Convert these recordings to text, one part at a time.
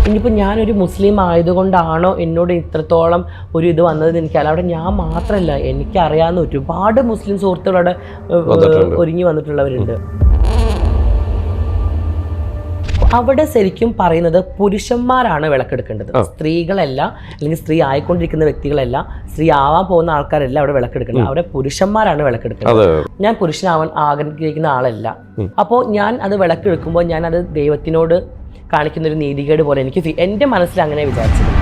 ഇനിയിപ്പോൾ ഞാനൊരു മുസ്ലിം ആയതുകൊണ്ടാണോ എന്നോട് ഇത്രത്തോളം ഒരു ഇത് വന്നത് എനിക്കല്ല. അവിടെ ഞാൻ മാത്രമല്ല, എനിക്കറിയാവുന്ന ഒരുപാട് മുസ്ലിം സുഹൃത്തുക്കളോട് ഒരുങ്ങി വന്നിട്ടുള്ളവരുണ്ട്. അവിടെ ശരിക്കും പറയുന്നത് പുരുഷന്മാരാണ് വിളക്കെടുക്കേണ്ടത്, സ്ത്രീകളല്ല, അല്ലെങ്കിൽ സ്ത്രീ ആയിക്കൊണ്ടിരിക്കുന്ന വ്യക്തികളല്ല, സ്ത്രീ ആവാൻ പോകുന്ന ആൾക്കാരല്ല അവിടെ വിളക്കെടുക്കേണ്ടത്. അവിടെ പുരുഷന്മാരാണ് വിളക്കെടുക്കേണ്ടത്. ഞാൻ പുരുഷനാവാൻ ആഗ്രഹിക്കുന്ന ആളല്ല. അപ്പോൾ ഞാൻ അത് വിളക്കെടുക്കുമ്പോൾ ഞാൻ അത് ദൈവത്തിനോട് കാണിക്കുന്ന ഒരു നീതികേട് പോലെ എനിക്ക് എൻ്റെ മനസ്സിൽ അങ്ങനെ വിചാരിച്ചത്.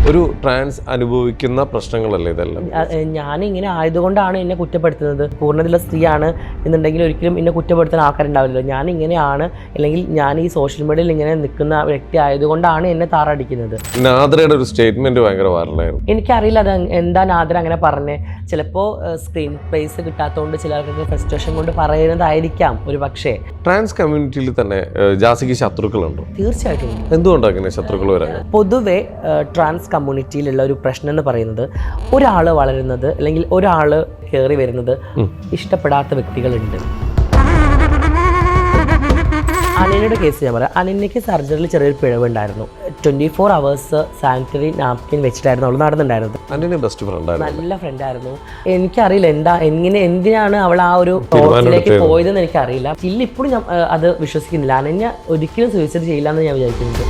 ഒരു ട്രാൻസ് അനുഭവിക്കുന്ന പ്രശ്നങ്ങളല്ലേ ഇതെല്ലാം? ഞാനിങ്ങനെ ആയതുകൊണ്ടാണ് എന്നെ കുറ്റപ്പെടുത്തുന്നത്. പൂർണ്ണതയുള്ള സ്ത്രീയാണ് എന്നുണ്ടെങ്കിൽ ഒരിക്കലും എന്നെ കുറ്റപ്പെടുത്തുന്ന ആൾക്കാരുണ്ടാവില്ലല്ലോ. ഞാൻ ഇങ്ങനെയാണ്, അല്ലെങ്കിൽ ഞാൻ ഈ സോഷ്യൽ മീഡിയയിൽ ഇങ്ങനെ നിൽക്കുന്ന വ്യക്തി ആയതുകൊണ്ടാണ് എന്നെ താറടിക്കുന്നത്. നാദ്രയുടെ ഒരു സ്റ്റേറ്റ്മെന്റ് ഭയങ്കര വൈറലായിരുന്നു. എനിക്കറിയില്ല അത് എന്താ നാദ്ര അങ്ങനെ പറഞ്ഞേ. ചിലപ്പോൾ സ്ക്രീൻ പ്രൈസ് കിട്ടാത്തതുകൊണ്ട് ചിലർക്ക് ഫ്രസ്ട്രേഷൻ കൊണ്ട് പറയുന്നതായിരിക്കാം ഒരു പക്ഷേ. ട്രാൻസ് കമ്മ്യൂണിറ്റിയിൽ തന്നെ ജാസിക്ക് ശത്രുക്കളുണ്ടോ? തീർച്ചയായിട്ടും. എന്തുകൊണ്ടാണ് അങ്ങനെ ശത്രുക്കൾ വരാൻ? പൊതുവെ ട്രാൻസ് കമ്മ്യൂണിറ്റിയിലുള്ള ഒരു പ്രശ്നം എന്ന് പറയുന്നത്, ഒരാൾ വളരുന്നത് അല്ലെങ്കിൽ ഒരാൾ കയറി വരുന്നത് ഇഷ്ടപ്പെടാത്ത വ്യക്തികളുണ്ട്. അനന്യയുടെ കേസ് ഞാൻ പറയാം. അനന്യയ്ക്ക് സർജറിയിൽ ചെറിയൊരു പിഴവുണ്ടായിരുന്നു. 24 hours സാനിറ്ററി നാപ്കിൻ വെച്ചിട്ടായിരുന്നു അവൾ നടന്നിട്ടുണ്ടായിരുന്നത്. നല്ല ഫ്രണ്ടായിരുന്നു. എനിക്കറിയില്ല എന്തിനാണ് അവൾ ആ ഒരു തോട്ടിലേക്ക് പോയതെന്ന് എനിക്കറിയില്ല. ഇപ്പോഴും ഞാൻ അത് വിശ്വസിക്കുന്നില്ല. അനന്യ ഒരിക്കലും സൂയിസൈഡ് ചെയ്യില്ല എന്ന് ഞാൻ വിചാരിക്കുന്നുണ്ട്.